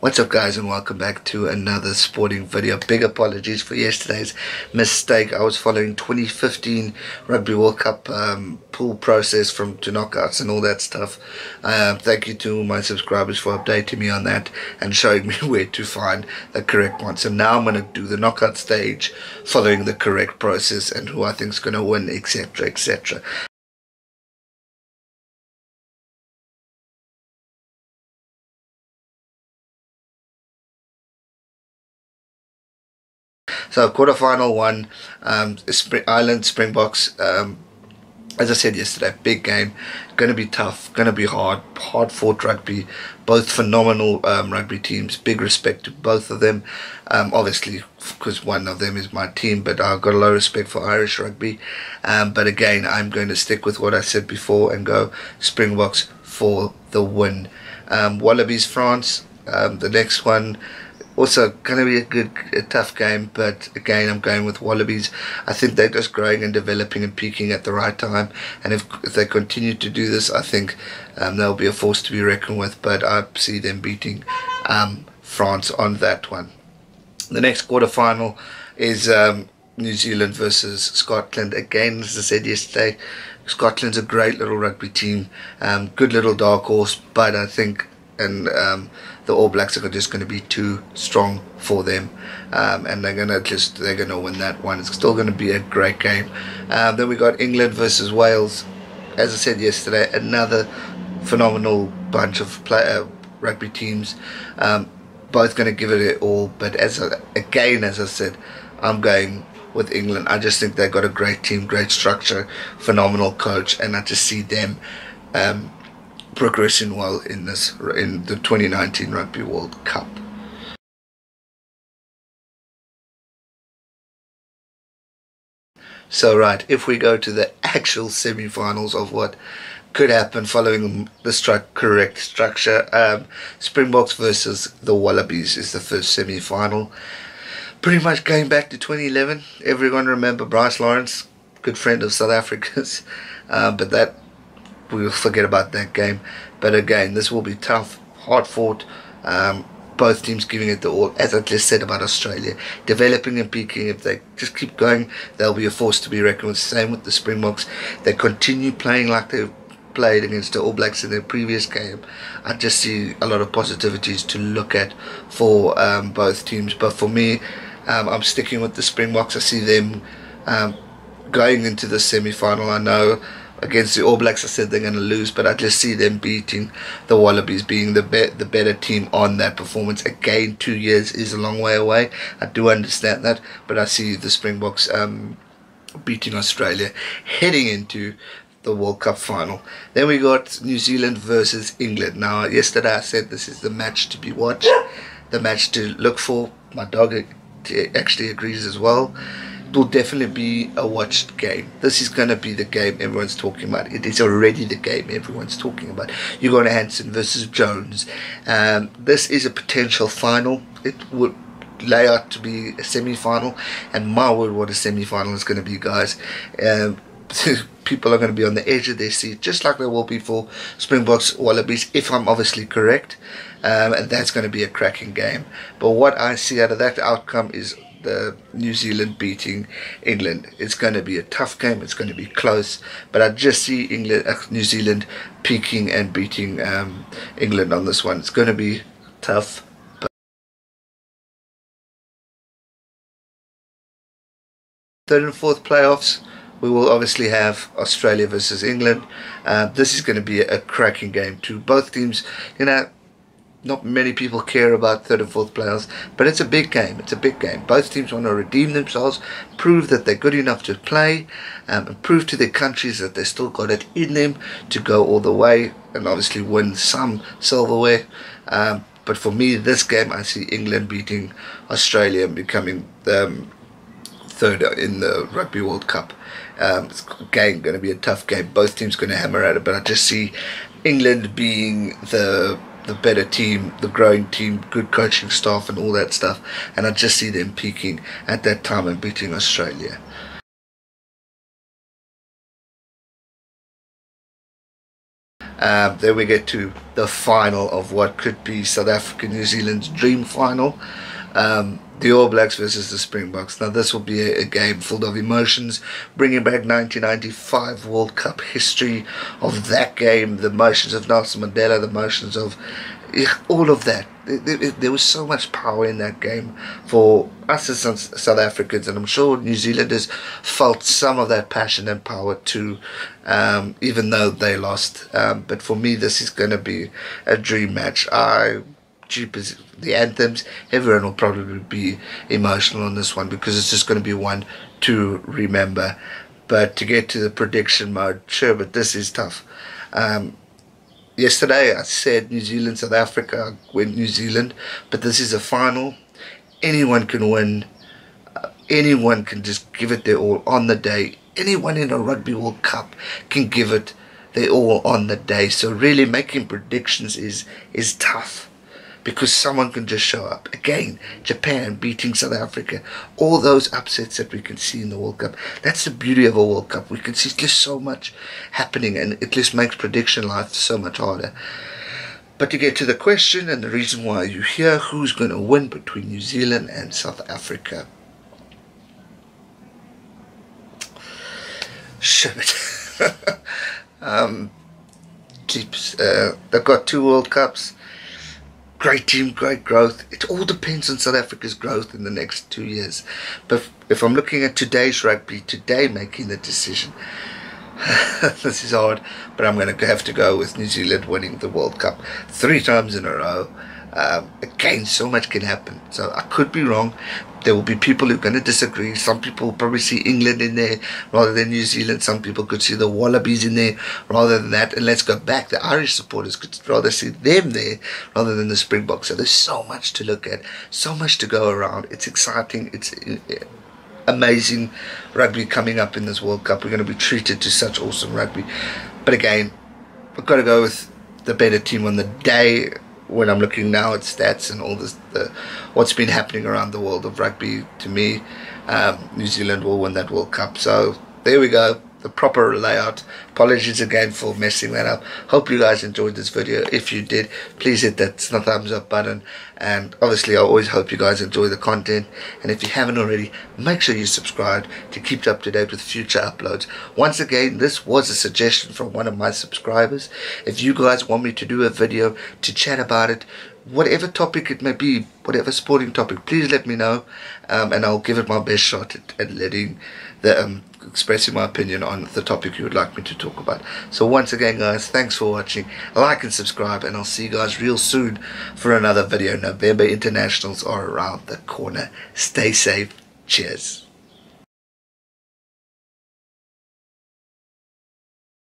What's up guys, and welcome back to another sporting video. Big apologies for yesterday's mistake. I was following 2015 Rugby World Cup pool process from to knockouts and all that stuff. Thank you to my subscribers for updating me on that and showing me where to find the correct one. So now I'm going to do the knockout stage following the correct process and who I think is going to win, etc, etc. So quarterfinal one, Ireland Springboks. As I said yesterday, big game, going to be tough, going to be hard fought rugby. Both phenomenal rugby teams. Big respect to both of them. Obviously, because one of them is my team, but I've got a lot of respect for Irish rugby. But again, I'm going to stick with what I said before and go Springboks for the win. Wallabies France, the next one. Also going to be a tough game, but again I'm going with Wallabies. I think they're just growing and developing and peaking at the right time, and if they continue to do this, I think they'll be a force to be reckoned with, but I see them beating France on that one. The next quarterfinal is New Zealand versus Scotland. Again, as I said yesterday, Scotland's a great little rugby team, good little dark horse, but I think the All Blacks are just going to be too strong for them, and they're going to win that one. It's still going to be a great game. Then we got England versus Wales. As I said yesterday, another phenomenal bunch of rugby teams, both going to give it all. But as I said, I'm going with England. I just think they've got a great team, great structure, phenomenal coach, and I just see them progressing well in the 2019 Rugby World Cup. So right, if we go to the actual semi-finals of what could happen following the correct structure, Springboks versus the Wallabies is the first semi-final. Pretty much going back to 2011. Everyone remember Bryce Lawrence, good friend of South Africa's, but that we'll forget about that game. But again, this will be tough, hard fought, both teams giving it the all. As I just said about Australia, developing and peaking. If they just keep going, they'll be a force to be reckoned with. Same with the Springboks. They continue playing like they've played against the All Blacks in their previous game. I just see a lot of positivities to look at for both teams. But for me, I'm sticking with the Springboks. I see them going into the semi-final. I know against the All Blacks I said they're going to lose, but I just see them beating the Wallabies, being the better team on that performance. Again, 2 years is a long way away. I do understand that, but I see the Springboks beating Australia, heading into the World Cup final. Then we got New Zealand versus England. Now, yesterday I said this is the match to be watched, the match to look for. My dog actually agrees as well. Will definitely be a watched game. This is going to be the game everyone's talking about. It is already the game everyone's talking about. You're going to Hansen versus Jones. This is a potential final. It would lay out to be a semi-final, and my word, what a semi-final is going to be, guys. People are going to be on the edge of their seat, just like they will be for Springboks Wallabies, if I'm obviously correct, and that's going to be a cracking game. But what I see out of that outcome is the New Zealand beating England. It's going to be a tough game. It's going to be close, but I just see New Zealand peaking and beating England on this one. It's going to be tough. But third and fourth playoffs, we will obviously have Australia versus England. This is going to be a cracking game too. Both teams, not many people care about third and fourth playoffs, but it's a big game. It's a big game. Both teams want to redeem themselves, prove that they're good enough to play, and prove to their countries that they still got it in them to go all the way and obviously win some silverware. But for me, this game, I see England beating Australia and becoming third in the Rugby World Cup. It's again going to be a tough game. Both teams going to hammer at it, but I just see England being the better team, the growing team, good coaching staff and all that stuff, and I just see them peaking at that time and beating Australia. Then we get to the final of what could be South Africa New Zealand's dream final. The All Blacks versus the Springboks. Now this will be a game full of emotions, bringing back 1995 World Cup history of that game, the emotions of Nelson Mandela, the emotions of all of that. There was so much power in that game for us as South Africans, and I'm sure New Zealanders felt some of that passion and power too, even though they lost. But for me, this is going to be a dream match. The anthems, everyone will probably be emotional on this one because it's just going to be one to remember. But to get to the prediction mode, sure, but this is tough. Yesterday I said New Zealand, South Africa, win New Zealand, but this is a final. Anyone can win. Anyone can just give it their all on the day. Anyone in a Rugby World Cup can give it their all on the day. So really making predictions is tough, because someone can just show up. Again, Japan beating South Africa. All those upsets that we can see in the World Cup. That's the beauty of a World Cup. We can see just so much happening, and it just makes prediction life so much harder. But to get to the question and the reason why you're here, who's going to win between New Zealand and South Africa? Shit. They've got 2 World Cups. Great team, great growth. It all depends on South Africa's growth in the next 2 years. But if I'm looking at today's rugby, today making the decision, this is hard, but I'm going to have to go with New Zealand winning the World Cup 3 times in a row. Again, so much can happen. So I could be wrong. There will be people who are going to disagree. Some people will probably see England in there rather than New Zealand. Some people could see the Wallabies in there rather than that. And let's go back. The Irish supporters could rather see them there rather than the Springboks. So there's so much to look at, so much to go around. It's exciting. It's amazing rugby coming up in this World Cup. We're going to be treated to such awesome rugby. But again, we've got to go with the better team on the day. When I'm looking now at stats and all this, what's been happening around the world of rugby, to me, New Zealand will win that World Cup. So there we go, the proper layout. Apologies again for messing that up. Hope you guys enjoyed this video. If you did, please hit that thumbs up button. And obviously I always hope you guys enjoy the content. And if you haven't already, make sure you subscribe to keep up to date with future uploads. Once again, this was a suggestion from one of my subscribers. If you guys want me to do a video to chat about it, whatever topic it may be, whatever sporting topic, please let me know, and I'll give it my best shot at letting the expressing my opinion on the topic you would like me to talk about. So once again guys, thanks for watching. Like and subscribe, and I'll see you guys real soon for another video. November internationals are around the corner. Stay safe. Cheers.